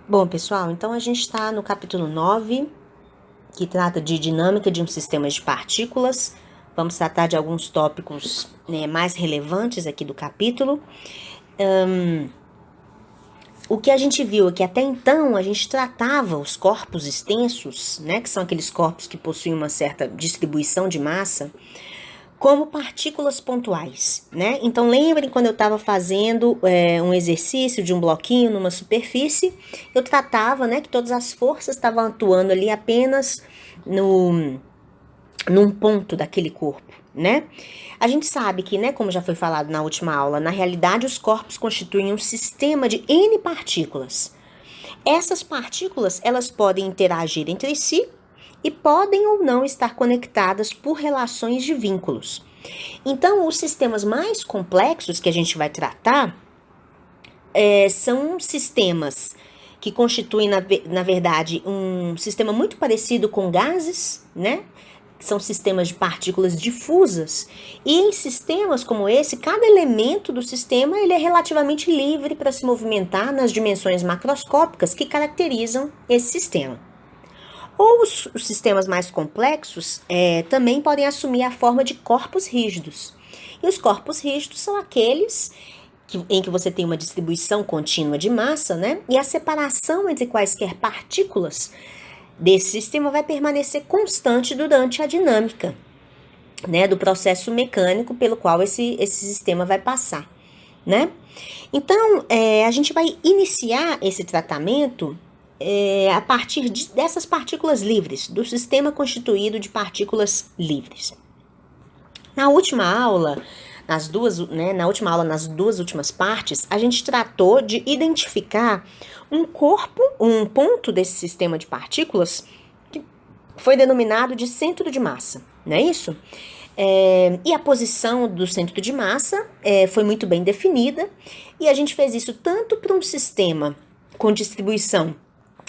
Bom, pessoal, então a gente está no capítulo 9, que trata de dinâmica de um sistema de partículas. Vamos tratar de alguns tópicos, né, mais relevantes aqui do capítulo. O que a gente viu é que até então a gente tratava os corpos extensos, né, que são aqueles corpos que possuem uma certa distribuição de massa, como partículas pontuais, né? Então lembrem quando eu estava fazendo um exercício de um bloquinho numa superfície, eu tratava, né, que todas as forças estavam atuando ali apenas num ponto daquele corpo, né? A gente sabe que, né, como já foi falado na última aula, na realidade os corpos constituem um sistema de N partículas. Essas partículas, elas podem interagir entre si e podem ou não estar conectadas por relações de vínculos. Então, os sistemas mais complexos que a gente vai tratar são sistemas que constituem, na verdade, um sistema muito parecido com gases, né? São sistemas de partículas difusas. E em sistemas como esse, cada elemento do sistema ele é relativamente livre para se movimentar nas dimensões macroscópicas que caracterizam esse sistema. Ou os sistemas mais complexos também podem assumir a forma de corpos rígidos. E os corpos rígidos são aqueles em que você tem uma distribuição contínua de massa, né? E a separação entre quaisquer partículas desse sistema vai permanecer constante durante a dinâmica, né? Do processo mecânico pelo qual esse sistema vai passar, né? Então, a gente vai iniciar esse tratamento a partir dessas partículas livres, do sistema constituído de partículas livres. Na última aula, nas duas últimas partes, a gente tratou de identificar um ponto desse sistema de partículas que foi denominado de centro de massa, não é isso? E a posição do centro de massa foi muito bem definida, e a gente fez isso tanto para um sistema com distribuição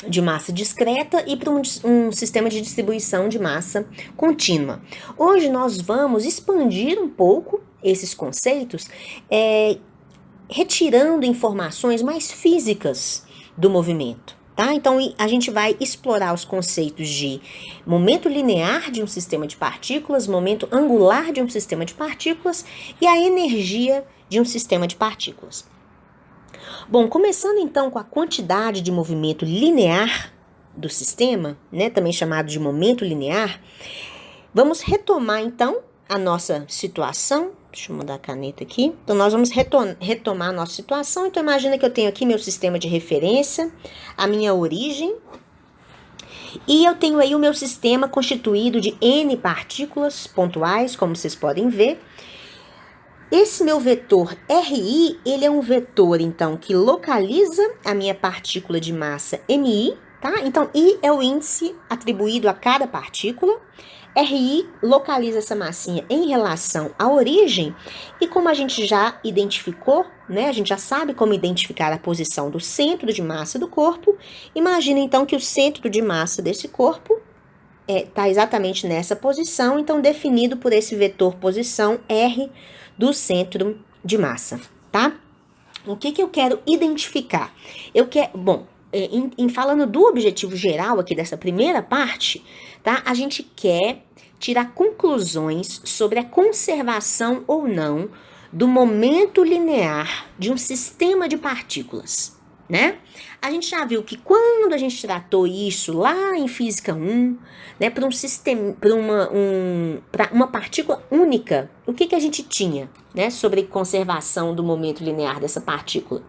de massa discreta e para um sistema de distribuição de massa contínua. Hoje nós vamos expandir um pouco esses conceitos, retirando informações mais físicas do movimento. Tá? Então a gente vai explorar os conceitos de momento linear de um sistema de partículas, momento angular de um sistema de partículas e a energia de um sistema de partículas. Bom, começando então com a quantidade de movimento linear do sistema, né, também chamado de momento linear, vamos retomar então a nossa situação. Deixa eu mudar a caneta aqui. Então, nós vamos retomar a nossa situação. Então, imagina que eu tenho aqui meu sistema de referência, a minha origem, e eu tenho aí o meu sistema constituído de N partículas pontuais, como vocês podem ver. Esse meu vetor RI, ele é um vetor, então, que localiza a minha partícula de massa MI, tá? Então, I é o índice atribuído a cada partícula. RI localiza essa massinha em relação à origem, e como a gente já identificou, né? A gente já sabe como identificar a posição do centro de massa do corpo. Imagina, então, que o centro de massa desse corpo está exatamente nessa posição, então definido por esse vetor posição R do centro de massa, tá? O que eu quero identificar? Falando do objetivo geral aqui dessa primeira parte, tá? A gente quer tirar conclusões sobre a conservação ou não do momento linear de um sistema de partículas, né? A gente já viu que quando a gente tratou isso lá em Física 1, né, para um sistema, para uma partícula única, o que a gente tinha, né, sobre conservação do momento linear dessa partícula?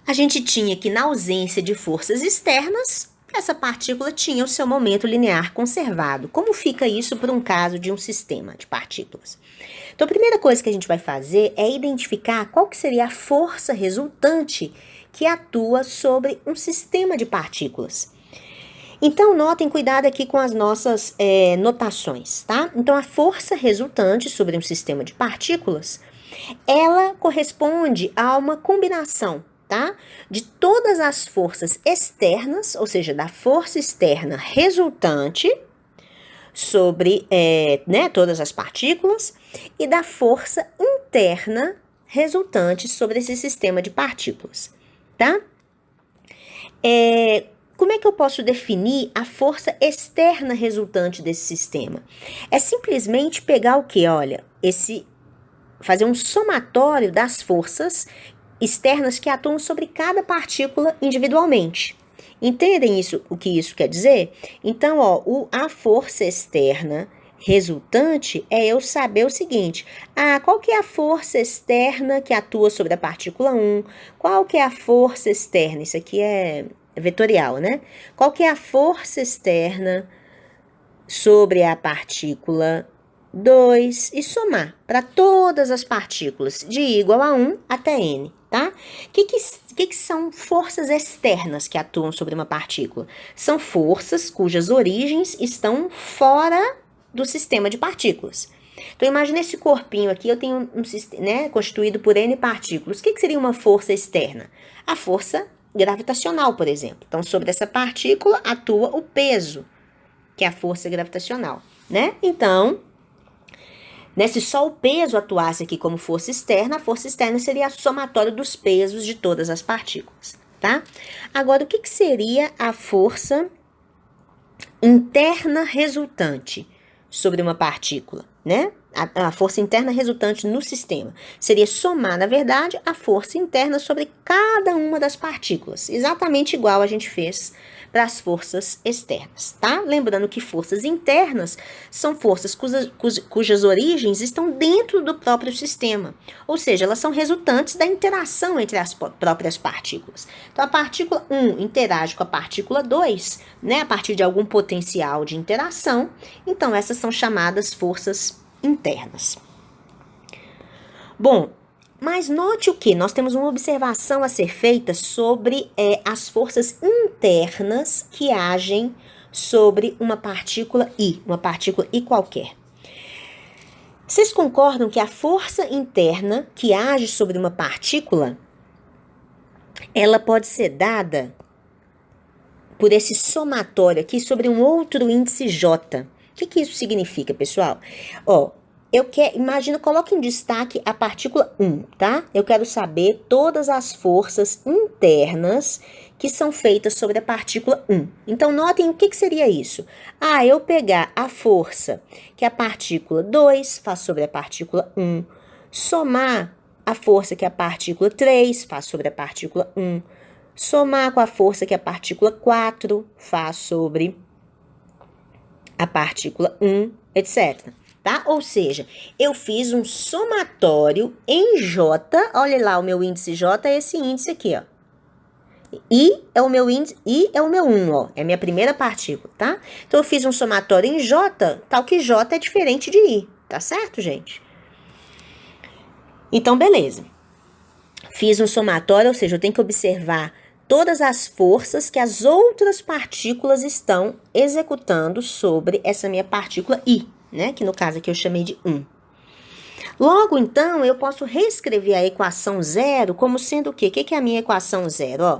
A gente tinha que, na ausência de forças externas, essa partícula tinha o seu momento linear conservado. Como fica isso para um caso de um sistema de partículas? Então, a primeira coisa que a gente vai fazer é identificar qual que seria a força resultante que atua sobre um sistema de partículas. Então, notem cuidado aqui com as nossas notações, tá? Então, a força resultante sobre um sistema de partículas, ela corresponde a uma combinação, tá? De todas as forças externas, ou seja, da força externa resultante sobre todas as partículas, e da força interna resultante sobre esse sistema de partículas, tá? Como é que eu posso definir a força externa resultante desse sistema? É simplesmente pegar o que? Olha, fazer um somatório das forças externas que atuam sobre cada partícula individualmente. Entendem isso, o que isso quer dizer? Então, a força externa resultante é eu saber o seguinte: qual que é a força externa que atua sobre a partícula 1? Qual que é a força externa? Isso aqui é vetorial, né? Qual que é a força externa sobre a partícula 2 e somar para todas as partículas de igual a 1 até n, tá? O que são forças externas que atuam sobre uma partícula? São forças cujas origens estão fora do sistema de partículas. Então, imagine esse corpinho aqui, eu tenho um sistema, né, constituído por n partículas. O que seria uma força externa? A força gravitacional, por exemplo. Então, sobre essa partícula atua o peso, que é a força gravitacional, né? Então, se só o peso atuasse aqui como força externa, a força externa seria a somatória dos pesos de todas as partículas, tá? Agora, o que seria a força interna resultante sobre uma partícula, né? A força interna resultante no sistema seria somar, na verdade, a força interna sobre cada uma das partículas, exatamente igual a gente fez para as forças externas, tá? Lembrando que forças internas são forças cujas origens estão dentro do próprio sistema, ou seja, elas são resultantes da interação entre as próprias partículas. Então, a partícula 1 interage com a partícula 2, né, a partir de algum potencial de interação, então essas são chamadas forças internas. Bom, mas note o que? Nós temos uma observação a ser feita sobre as forças internas que agem sobre uma partícula I qualquer. Vocês concordam que a força interna que age sobre uma partícula, ela pode ser dada por esse somatório aqui sobre um outro índice J? O que isso significa, pessoal? Imagina, coloque em destaque a partícula 1, tá? Eu quero saber todas as forças internas que são feitas sobre a partícula 1. Então, notem o que seria isso. Eu pegar a força que a partícula 2 faz sobre a partícula 1, somar a força que a partícula 3 faz sobre a partícula 1, somar com a força que a partícula 4 faz sobre a partícula 1, etc., tá? Ou seja, eu fiz um somatório em J, olha lá o meu índice J, é esse índice aqui, ó. I é o meu índice, I é o meu 1, ó, é a minha primeira partícula, tá? Então, eu fiz um somatório em J, tal que J é diferente de I, tá certo, gente? Então, beleza. Fiz um somatório, ou seja, eu tenho que observar todas as forças que as outras partículas estão executando sobre essa minha partícula I, né? Que no caso aqui eu chamei de 1. Logo, então, eu posso reescrever a equação zero como sendo o quê? O que é a minha equação zero? Ó,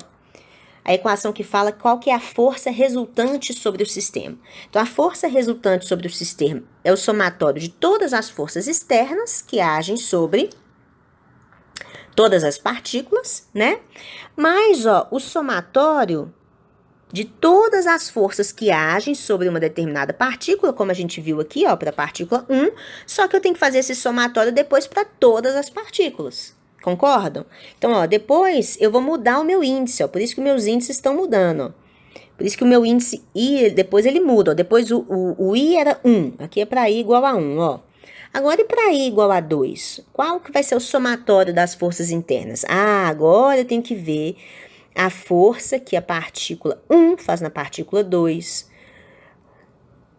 a equação que fala qual que é a força resultante sobre o sistema. Então, a força resultante sobre o sistema é o somatório de todas as forças externas que agem sobre todas as partículas, né? Mas, o somatório de todas as forças que agem sobre uma determinada partícula, como a gente viu aqui, para a partícula 1, só que eu tenho que fazer esse somatório depois para todas as partículas. Concordam? Então, depois eu vou mudar o meu índice, por isso que meus índices estão mudando, Por isso que o meu índice I, depois ele muda, Depois o I era 1, aqui é para I igual a 1, Agora, e para I igual a 2? Qual que vai ser o somatório das forças internas? Agora eu tenho que ver a força que a partícula 1 faz na partícula 2,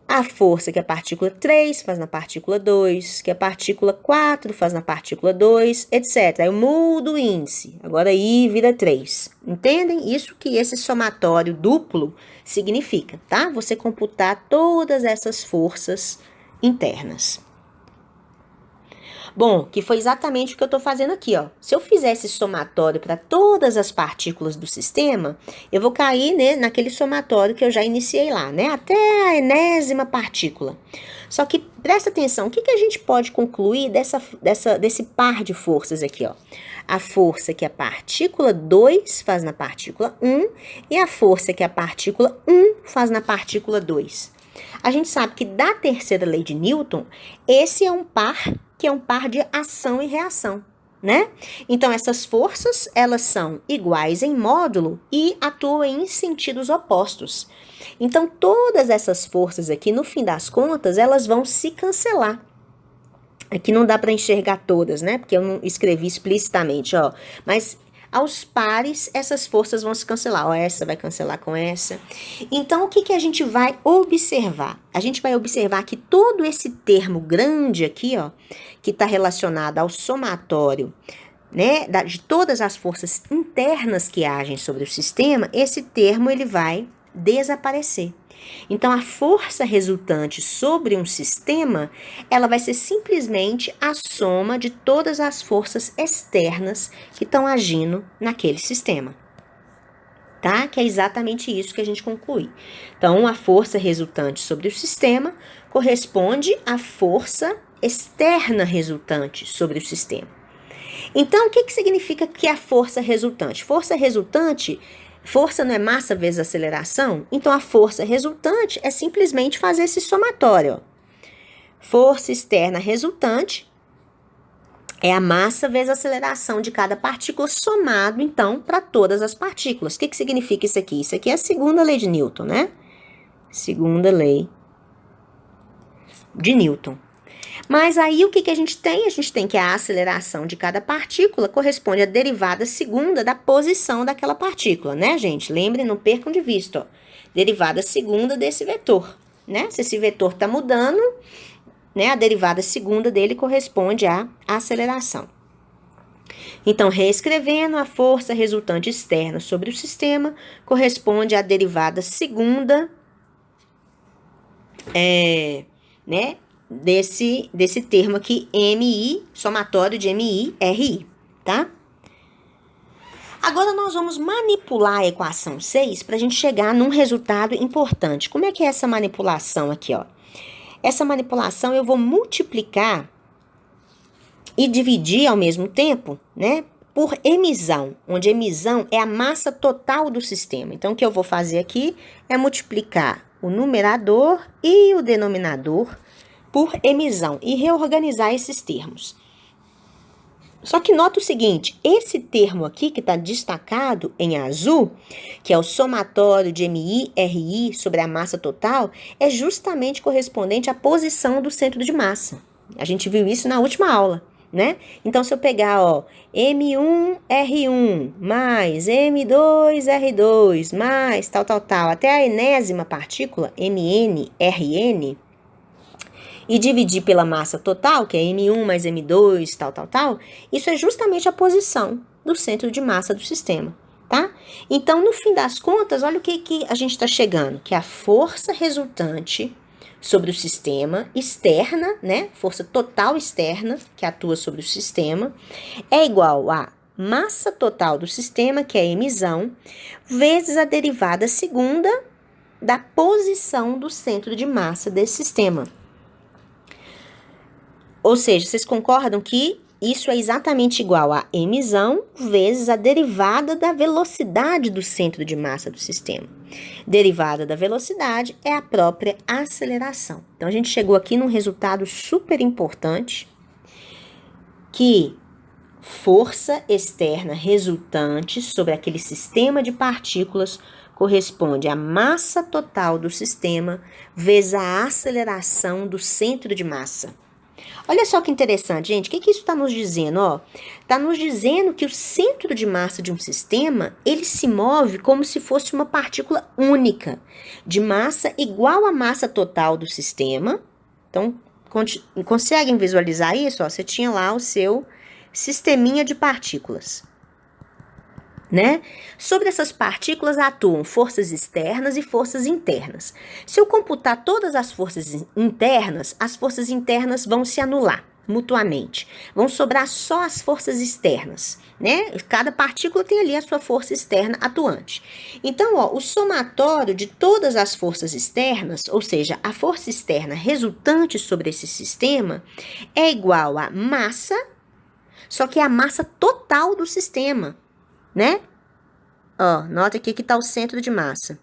a força que a partícula 3 faz na partícula 2, que a partícula 4 faz na partícula 2, etc. Aí eu mudo o índice, agora I vira 3. Entendem? Isso que esse somatório duplo significa, tá? Você computar todas essas forças internas. Bom, que foi exatamente o que eu estou fazendo aqui, ó. Se eu fizer esse somatório para todas as partículas do sistema, eu vou cair, né, naquele somatório que eu já iniciei lá, né, até a enésima partícula. Só que presta atenção, o que a gente pode concluir desse par de forças aqui, ó? A força que a partícula 2 faz na partícula 1 e a força que a partícula 1 faz na partícula 2. A gente sabe que da terceira lei de Newton, esse é um par que é um par de ação e reação, né? Então, essas forças, elas são iguais em módulo e atuam em sentidos opostos. Então, todas essas forças aqui, no fim das contas, elas vão se cancelar. Aqui não dá para enxergar todas, né? Porque eu não escrevi explicitamente, ó. Mas aos pares, essas forças vão se cancelar. Ó, essa vai cancelar com essa. Então, o que a gente vai observar? A gente vai observar que todo esse termo grande aqui, ó, que está relacionado ao somatório, né, de todas as forças internas que agem sobre o sistema, esse termo ele vai desaparecer. Então, a força resultante sobre um sistema, ela vai ser simplesmente a soma de todas as forças externas que estão agindo naquele sistema, tá? Que é exatamente isso que a gente conclui. Então, a força resultante sobre o sistema corresponde à força externa resultante sobre o sistema. Então, o que significa que é a força resultante? Força resultante, força não é massa vezes aceleração? Então, a força resultante é simplesmente fazer esse somatório. Ó. Força externa resultante é a massa vezes a aceleração de cada partícula somado, então, para todas as partículas. O que significa isso aqui? Isso aqui é a segunda lei de Newton, né? Segunda lei de Newton. Mas aí o que a gente tem? A gente tem que a aceleração de cada partícula corresponde à derivada segunda da posição daquela partícula, né, gente? Lembrem, não percam de vista, ó. Derivada segunda desse vetor, né? Se esse vetor está mudando, né, a derivada segunda dele corresponde à aceleração. Então, reescrevendo, a força resultante externa sobre o sistema corresponde à derivada segunda, né, desse termo aqui, MI, somatório de MI, RI, tá? Agora, nós vamos manipular a equação 6 para a gente chegar num resultado importante. Como é que é essa manipulação aqui, ó? Essa manipulação eu vou multiplicar e dividir ao mesmo tempo, né, por emisão, onde emisão é a massa total do sistema. Então, o que eu vou fazer aqui é multiplicar o numerador e o denominador por emisão e reorganizar esses termos. Só que nota o seguinte, esse termo aqui que está destacado em azul, que é o somatório de MI, RI sobre a massa total, é justamente correspondente à posição do centro de massa. A gente viu isso na última aula, né? Então, se eu pegar, ó, M1, R1, mais M2, R2, mais tal, até a enésima partícula, MN, RN, e dividir pela massa total, que é M1 mais M2, tal, isso é justamente a posição do centro de massa do sistema, tá? Então, no fim das contas, olha o que a gente está chegando, que a força resultante sobre o sistema externa, né, força total externa que atua sobre o sistema, é igual a massa total do sistema, que é a emisão, vezes a derivada segunda da posição do centro de massa desse sistema. Ou seja, vocês concordam que isso é exatamente igual a emisão vezes a derivada da velocidade do centro de massa do sistema. Derivada da velocidade é a própria aceleração. Então, a gente chegou aqui num resultado super importante, que força externa resultante sobre aquele sistema de partículas corresponde à massa total do sistema vezes a aceleração do centro de massa. Olha só que interessante, gente. O que isso está nos dizendo? Está nos dizendo que o centro de massa de um sistema, ele se move como se fosse uma partícula única, de massa igual à massa total do sistema. Então, conseguem visualizar isso? Você tinha lá o seu sisteminha de partículas, né? Sobre essas partículas atuam forças externas e forças internas. Se eu computar todas as forças internas vão se anular. mutuamente. Vão sobrar só as forças externas, né? Cada partícula tem ali a sua força externa atuante. Então, ó, o somatório de todas as forças externas, ou seja, a força externa resultante sobre esse sistema, é igual a massa, só que é a massa total do sistema, né? Ó, nota aqui que está o centro de massa.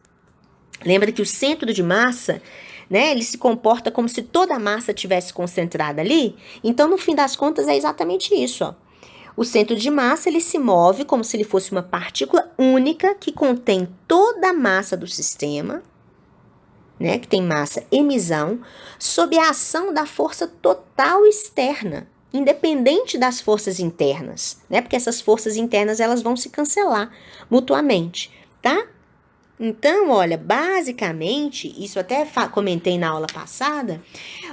Lembra que o centro de massa, né, ele se comporta como se toda a massa tivesse concentrada ali? Então, no fim das contas, é exatamente isso, ó. O centro de massa, ele se move como se ele fosse uma partícula única que contém toda a massa do sistema, né, que tem massa emisão, sob a ação da força total externa, independente das forças internas, né? Porque essas forças internas, elas vão se cancelar mutuamente, tá? Então, olha, basicamente, isso até comentei na aula passada,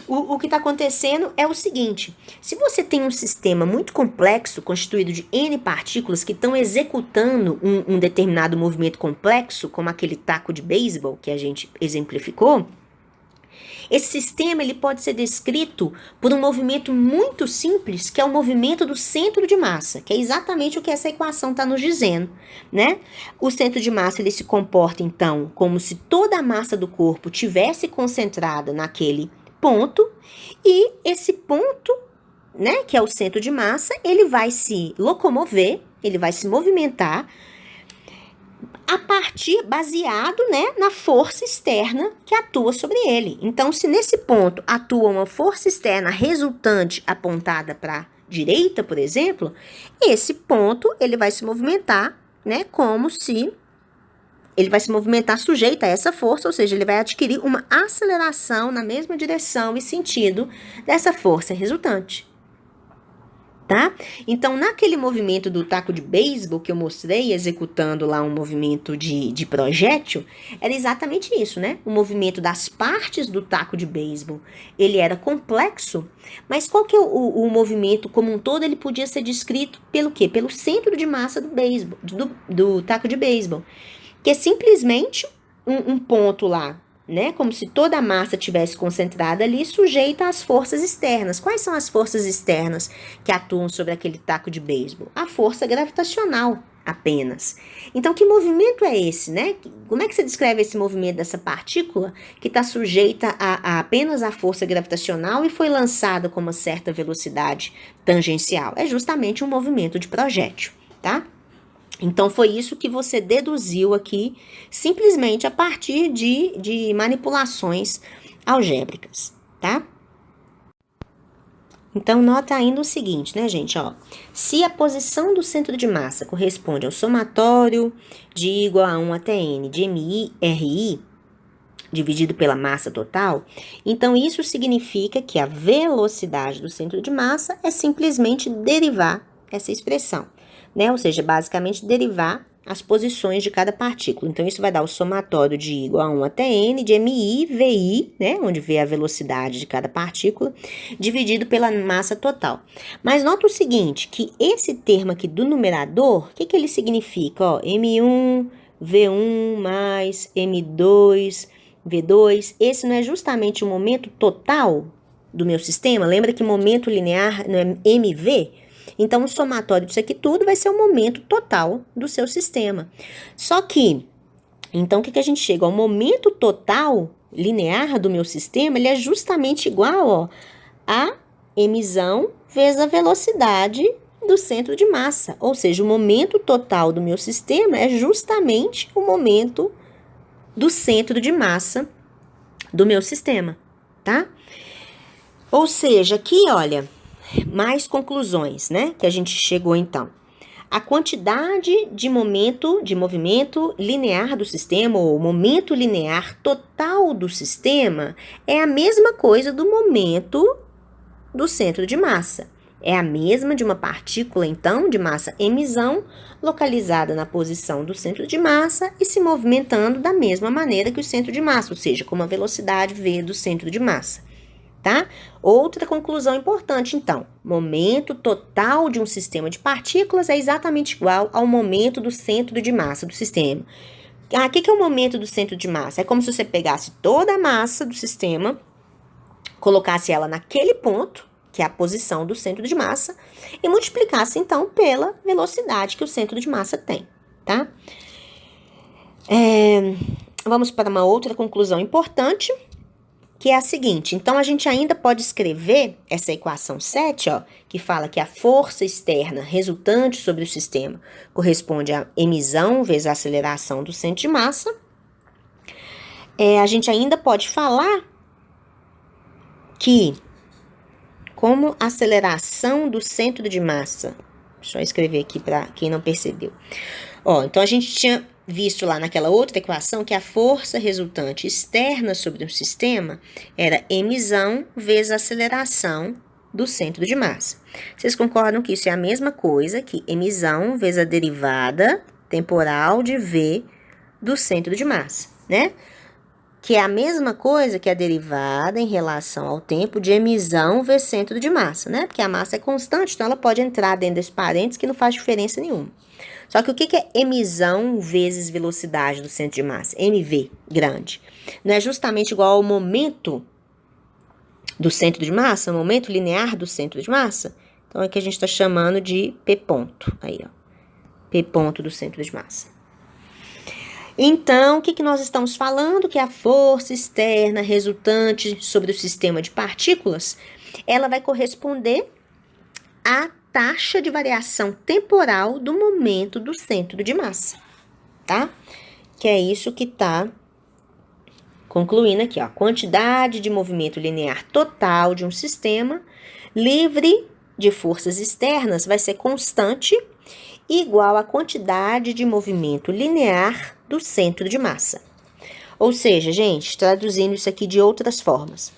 o que está acontecendo é o seguinte: se você tem um sistema muito complexo, constituído de N partículas que estão executando um determinado movimento complexo, como aquele taco de beisebol que a gente exemplificou, esse sistema ele pode ser descrito por um movimento muito simples, que é o movimento do centro de massa, que é exatamente o que essa equação está nos dizendo, né? O centro de massa ele se comporta, então, como se toda a massa do corpo tivesse concentrada naquele ponto, e esse ponto, né, que é o centro de massa, ele vai se locomover, ele vai se movimentar, a partir, baseado, né, na força externa que atua sobre ele. Então, se nesse ponto atua uma força externa resultante apontada para a direita, por exemplo, esse ponto ele vai se movimentar, né, como se ele vai se movimentar sujeito a essa força, ou seja, ele vai adquirir uma aceleração na mesma direção e sentido dessa força resultante. Tá? Então, naquele movimento do taco de beisebol que eu mostrei, executando lá um movimento de projétil, era exatamente isso, né? O movimento das partes do taco de beisebol, ele era complexo, mas qual que é o movimento como um todo? Ele podia ser descrito pelo quê? Pelo centro de massa do beisebol, do taco de beisebol, que é simplesmente um ponto lá, né? Como se toda a massa tivesse concentrada ali, sujeita às forças externas. Quais são as forças externas que atuam sobre aquele taco de beisebol? A força gravitacional, apenas. Então, que movimento é esse, né? Como é que você descreve esse movimento dessa partícula que está sujeita a apenas a força gravitacional e foi lançada com uma certa velocidade tangencial? É justamente um movimento de projétil, tá? Então, foi isso que você deduziu aqui, simplesmente a partir de manipulações algébricas, tá? Então, nota ainda o seguinte, né, gente, ó. Se a posição do centro de massa corresponde ao somatório de igual a 1 até n de MI/RI, dividido pela massa total, então isso significa que a velocidade do centro de massa é simplesmente derivar essa expressão, né? Ou seja, basicamente derivar as posições de cada partícula. Então, isso vai dar o somatório de igual a 1 até n de MI/VI, né? Onde vê a velocidade de cada partícula, dividido pela massa total. Mas nota o seguinte, que esse termo aqui do numerador, o que ele significa? Ó, M1, V1 mais M2, V2, esse não é justamente o momento total do meu sistema? Lembra que momento linear não é MV? Então, o somatório disso aqui tudo vai ser o momento total do seu sistema. Só que, então, o que a gente chega? O momento total linear do meu sistema, ele é justamente igual, ó, a emissão vezes a velocidade do centro de massa. Ou seja, o momento total do meu sistema é justamente o momento do centro de massa do meu sistema, tá? Ou seja, aqui, olha, mais conclusões, né? Que a gente chegou então. A quantidade de movimento linear do sistema, ou momento linear total do sistema, é a mesma coisa do momento do centro de massa. É a mesma de uma partícula, então, de massa emissão, localizada na posição do centro de massa e se movimentando da mesma maneira que o centro de massa, ou seja, com uma velocidade v do centro de massa. Tá? Outra conclusão importante, então, momento total de um sistema de partículas é exatamente igual ao momento do centro de massa do sistema. O que é o momento do centro de massa? É como se você pegasse toda a massa do sistema, colocasse ela naquele ponto, que é a posição do centro de massa, e multiplicasse, então, pela velocidade que o centro de massa tem, tá? Vamos para uma outra conclusão importante, que é a seguinte. Então, a gente ainda pode escrever essa equação 7, ó, que fala que a força externa resultante sobre o sistema corresponde à emissão vezes a aceleração do centro de massa. A gente ainda pode falar que, como aceleração do centro de massa, deixa eu escrever aqui para quem não percebeu. Então a gente tinha visto lá naquela outra equação que a força resultante externa sobre um sistema era emissão vezes a aceleração do centro de massa. Vocês concordam que isso é a mesma coisa que emissão vezes a derivada temporal de V do centro de massa, né? Que é a mesma coisa que a derivada em relação ao tempo de emissão vezes centro de massa, né? Porque a massa é constante, então ela pode entrar dentro desse parênteses que não faz diferença nenhuma. Só que o que é emissão vezes velocidade do centro de massa? MV, grande. Não é justamente igual ao momento do centro de massa, o momento linear do centro de massa? Então, é que a gente está chamando de P ponto. Aí, ó. P ponto do centro de massa. Então, o que nós estamos falando? Que a força externa resultante sobre o sistema de partículas, ela vai corresponder à taxa de variação temporal do momento do centro de massa, tá? Que é isso que tá concluindo aqui, ó. Quantidade de movimento linear total de um sistema livre de forças externas vai ser constante, igual à quantidade de movimento linear do centro de massa. Ou seja, gente, traduzindo isso aqui de outras formas,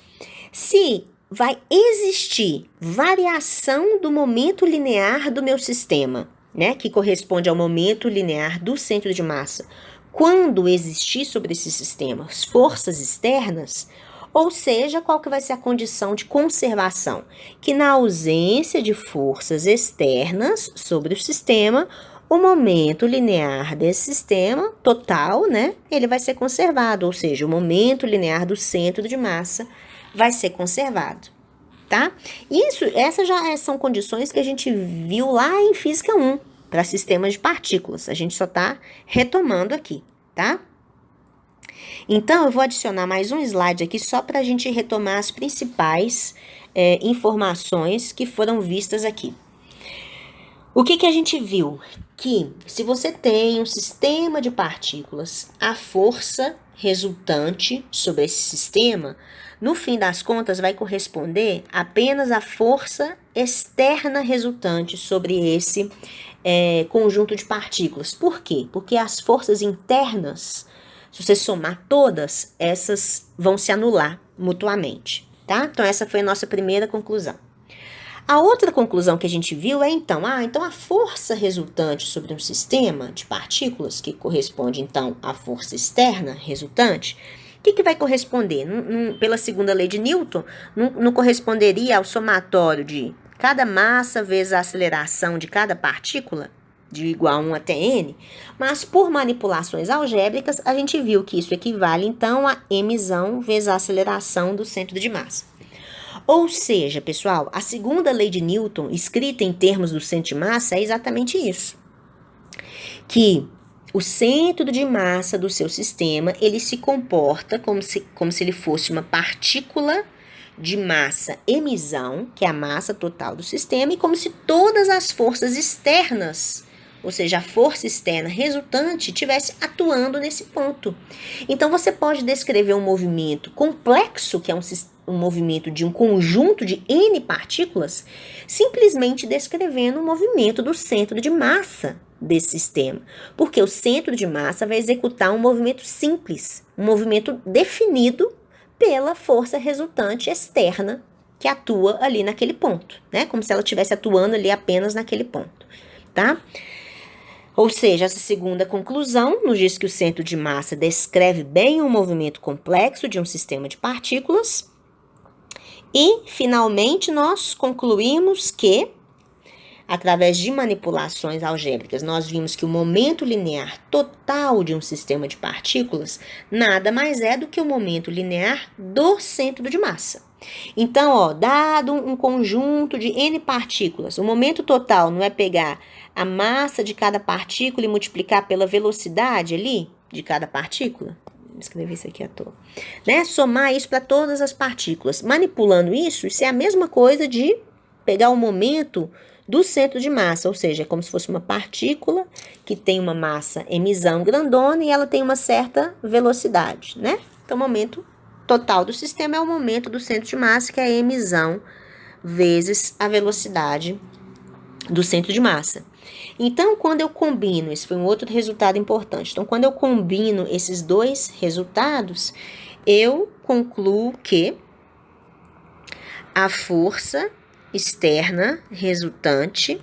se vai existir variação do momento linear do meu sistema, né, que corresponde ao momento linear do centro de massa, quando existir sobre esse sistema forças externas, ou seja, qual que vai ser a condição de conservação? Que na ausência de forças externas sobre o sistema, o momento linear desse sistema total, né, ele vai ser conservado, ou seja, o momento linear do centro de massa vai ser conservado, tá? Essas já são condições que a gente viu lá em Física 1, para sistemas de partículas. A gente só está retomando aqui, tá? Então, eu vou adicionar mais um slide aqui só para a gente retomar as principais informações que foram vistas aqui. O que a gente viu? Que se você tem um sistema de partículas, a força resultante sobre esse sistema, no fim das contas, vai corresponder apenas à força externa resultante sobre esse conjunto de partículas. Por quê? Porque as forças internas, se você somar todas, essas vão se anular mutuamente, tá? Então, essa foi a nossa primeira conclusão. A outra conclusão que a gente viu é, então a força resultante sobre um sistema de partículas, que corresponde, então, à força externa resultante, o que vai corresponder? Pela segunda lei de Newton, não corresponderia ao somatório de cada massa vezes a aceleração de cada partícula, de igual a 1 até n, mas por manipulações algébricas, a gente viu que isso equivale, então, a emissão vezes a aceleração do centro de massa. Ou seja, pessoal, a segunda lei de Newton, escrita em termos do centro de massa, é exatamente isso. Que o centro de massa do seu sistema, ele se comporta como se ele fosse uma partícula de massa emissão, que é a massa total do sistema, e como se todas as forças externas, ou seja, a força externa resultante, estivesse atuando nesse ponto. Então, você pode descrever um movimento complexo, que é um movimento de um conjunto de N partículas, simplesmente descrevendo o movimento do centro de massa desse sistema. Porque o centro de massa vai executar um movimento simples, um movimento definido pela força resultante externa que atua ali naquele ponto, né? Como se ela estivesse atuando ali apenas naquele ponto, tá? Ou seja, essa segunda conclusão nos diz que o centro de massa descreve bem o movimento complexo de um sistema de partículas. E, finalmente, nós concluímos que, através de manipulações algébricas, nós vimos que o momento linear total de um sistema de partículas nada mais é do que o momento linear do centro de massa. Então, ó, dado um conjunto de N partículas, o momento total não é pegar a massa de cada partícula e multiplicar pela velocidade ali de cada partícula? Vou escrever isso aqui à toa. Né? Somar isso para todas as partículas. Manipulando isso é a mesma coisa de pegar o momento do centro de massa, ou seja, é como se fosse uma partícula que tem uma massa mzão grandona e ela tem uma certa velocidade, né? Então, o momento total do sistema é o momento do centro de massa, que é mzão vezes a velocidade do centro de massa. Então, quando eu combino, esse foi um outro resultado importante. Então, quando eu combino esses dois resultados, eu concluo que a força externa resultante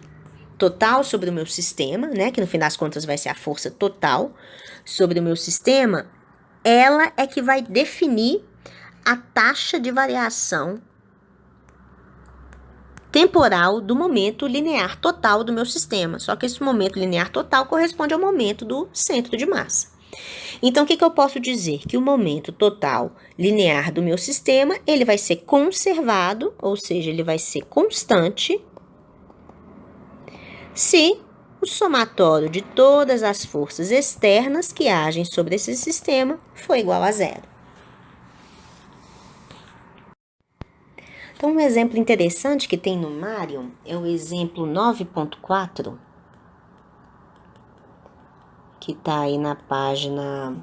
total sobre o meu sistema, né, que no fim das contas vai ser a força total sobre o meu sistema, ela é que vai definir a taxa de variação temporal do momento linear total do meu sistema. Só que esse momento linear total corresponde ao momento do centro de massa. Então, o que eu posso dizer? Que o momento total linear do meu sistema, ele vai ser conservado, ou seja, ele vai ser constante, se o somatório de todas as forças externas que agem sobre esse sistema for igual a zero. Então, um exemplo interessante que tem no Marion é o exemplo 9.4, que está aí na página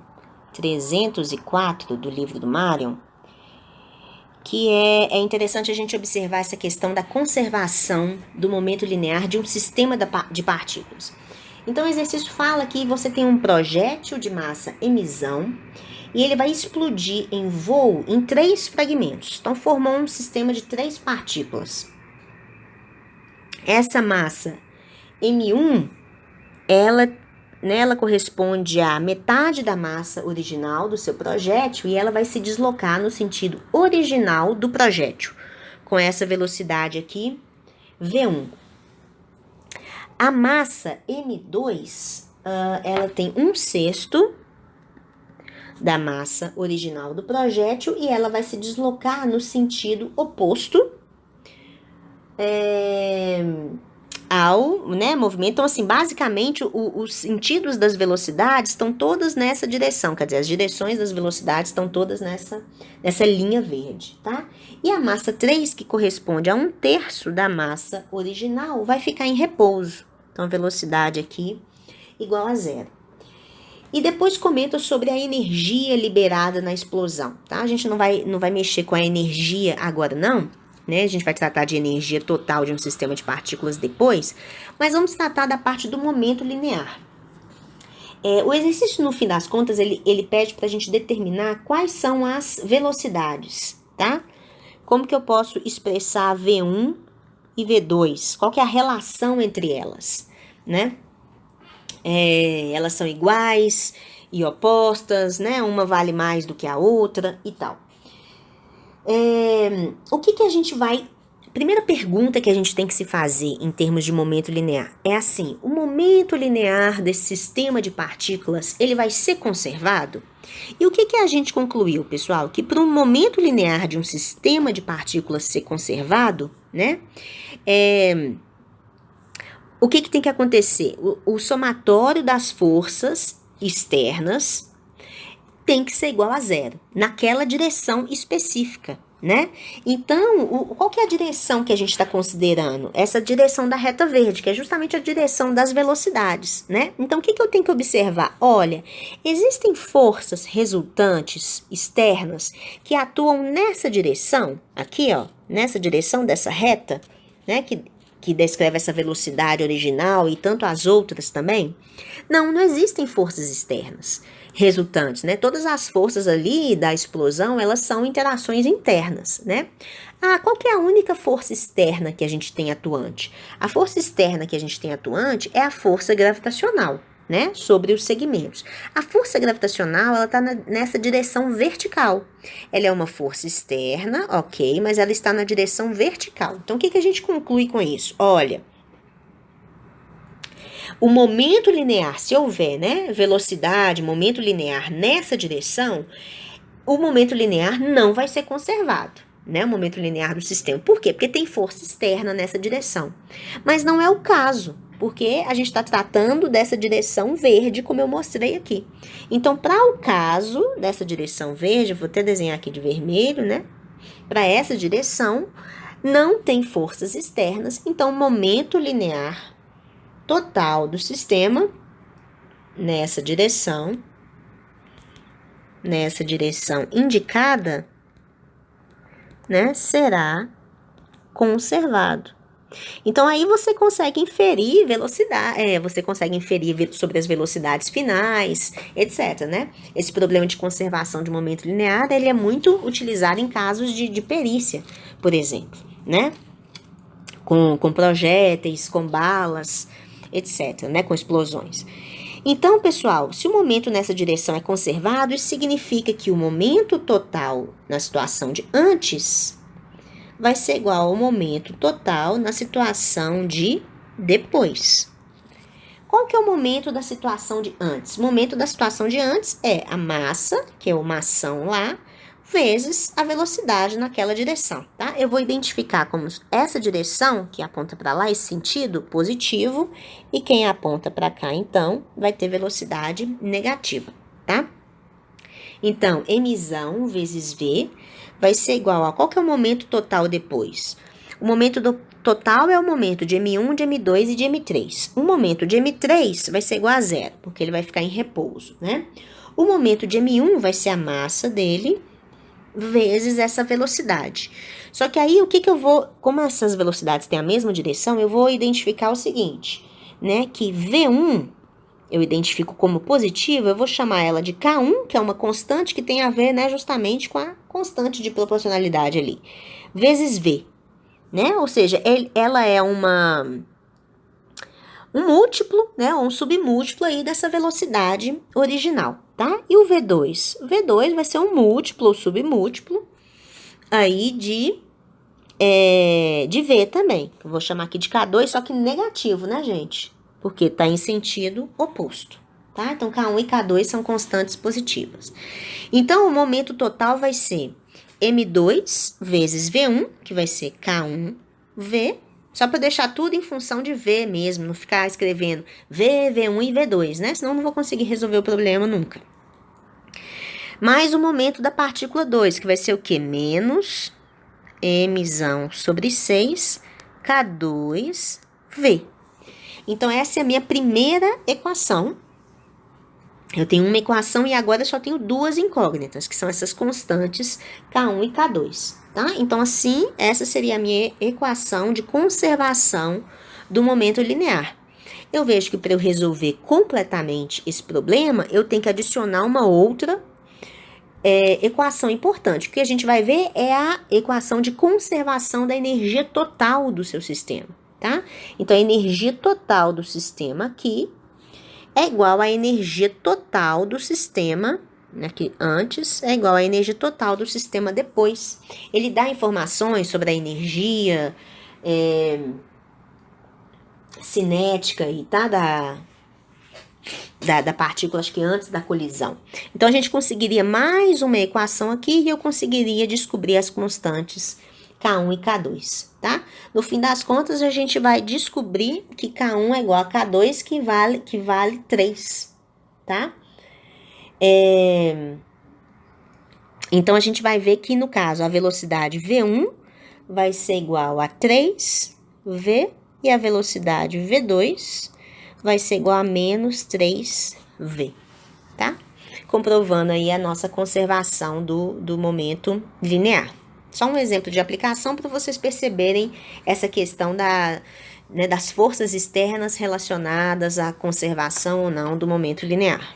304 do livro do Marion, que é interessante a gente observar essa questão da conservação do momento linear de um sistema de partículas. Então, o exercício fala que você tem um projétil de massa mzão e ele vai explodir em voo em 3 fragmentos. Então, formou um sistema de 3 partículas. Essa massa m1, ela corresponde à metade da massa original do seu projétil e ela vai se deslocar no sentido original do projétil, com essa velocidade aqui, v1. A massa m2, ela tem 1/6 da massa original do projétil e ela vai se deslocar no sentido oposto ao, né, movimento. Então, assim, basicamente, os sentidos das velocidades estão todas nessa direção, quer dizer, as direções das velocidades estão todas nessa linha verde, tá? E a massa 3, que corresponde a 1/3 da massa original, vai ficar em repouso. Então, a velocidade aqui igual a zero. E depois comenta sobre a energia liberada na explosão, tá? A gente não vai mexer com a energia agora, não, né? A gente vai tratar de energia total de um sistema de partículas depois, mas vamos tratar da parte do momento linear. O exercício, no fim das contas, ele pede para a gente determinar quais são as velocidades, tá? Como que eu posso expressar V1 e V2? Qual que é a relação entre elas, né? Elas são iguais e opostas, né? Uma vale mais do que a outra e tal. O que a gente vai... Primeira pergunta que a gente tem que se fazer em termos de momento linear é assim: o momento linear desse sistema de partículas, ele vai ser conservado? E o que a gente concluiu, pessoal? Que para um momento linear de um sistema de partículas ser conservado, né? O que tem que acontecer? O somatório das forças externas tem que ser igual a zero, naquela direção específica, né? Então, qual que é a direção que a gente está considerando? Essa direção da reta verde, que é justamente a direção das velocidades, né? Então, o que eu tenho que observar? Olha, existem forças resultantes externas que atuam nessa direção, aqui, ó, nessa direção dessa reta, né? Que descreve essa velocidade original e tanto as outras também? Não existem forças externas resultantes, né? Todas as forças ali da explosão, elas são interações internas, né? Qual que é a única força externa que a gente tem atuante? A força externa que a gente tem atuante é a força gravitacional, né? Sobre os segmentos. A força gravitacional, ela está nessa direção vertical. Ela é uma força externa, ok, mas ela está na direção vertical. Então, o que a gente conclui com isso? Olha, o momento linear, se houver, né, velocidade, momento linear nessa direção, o momento linear não vai ser conservado, né? O momento linear do sistema. Por quê? Porque tem força externa nessa direção. Mas não é o caso, porque a gente está tratando dessa direção verde, como eu mostrei aqui. Então, para o caso dessa direção verde, eu vou até desenhar aqui de vermelho, né? Para essa direção, não tem forças externas, então o momento linear total do sistema nessa direção indicada, né, será conservado. Então, aí você consegue inferir velocidade, você consegue inferir sobre as velocidades finais, etc, né? Esse problema de conservação de momento linear, ele é muito utilizado em casos de perícia, por exemplo, né? Com projéteis, com balas, etc, né? Com explosões. Então, pessoal, se o momento nessa direção é conservado, isso significa que o momento total na situação de antes vai ser igual ao momento total na situação de depois. Qual que é o momento da situação de antes? O momento da situação de antes é a massa, que é uma ação lá, vezes a velocidade naquela direção, tá? Eu vou identificar como essa direção, que aponta para lá, esse sentido positivo, e quem aponta para cá, então, vai ter velocidade negativa, tá? Então, mzão vezes v vai ser igual a qual que é o momento total depois? O momento total é o momento de M1, de M2 e de M3. O momento de M3 vai ser igual a zero, porque ele vai ficar em repouso, né? O momento de M1 vai ser a massa dele vezes essa velocidade. Só que aí, como essas velocidades têm a mesma direção, eu vou identificar o seguinte, né? Que V1 eu identifico como positiva, eu vou chamar ela de K1, que é uma constante que tem a ver, né, justamente com a constante de proporcionalidade ali, vezes V, né? Ou seja, ela é um múltiplo, né, ou um submúltiplo aí dessa velocidade original, tá? E o V2? O V2 vai ser um múltiplo ou submúltiplo aí de V também. Eu vou chamar aqui de K2, só que negativo, né, gente? Porque está em sentido oposto, tá? Então, K1 e K2 são constantes positivas. Então, o momento total vai ser M2 vezes V1, que vai ser K1V, só para deixar tudo em função de V mesmo, não ficar escrevendo V, V1 e V2, né? Senão não vou conseguir resolver o problema nunca. Mais o momento da partícula 2, que vai ser o quê? Menos Mzão sobre 6, K2V. Então, essa é a minha primeira equação. Eu tenho uma equação e agora eu só tenho duas incógnitas, que são essas constantes K1 e K2, tá? Então, assim, essa seria a minha equação de conservação do momento linear. Eu vejo que para eu resolver completamente esse problema, eu tenho que adicionar uma outra equação importante. O que a gente vai ver é a equação de conservação da energia total do seu sistema. Tá? Então, a energia total do sistema aqui é igual à energia total do sistema, aqui antes, é igual à energia total do sistema depois. Ele dá informações sobre a energia cinética e tá? Da partícula, acho que antes da colisão. Então, a gente conseguiria mais uma equação aqui e eu conseguiria descobrir as constantes K1 e K2, tá? No fim das contas, a gente vai descobrir que K1 é igual a K2, que vale 3, tá? Então, a gente vai ver que, no caso, a velocidade V1 vai ser igual a 3V e a velocidade V2 vai ser igual a menos 3V, tá? Comprovando aí a nossa conservação do momento linear. Só um exemplo de aplicação para vocês perceberem essa questão das forças externas relacionadas à conservação ou não do momento linear.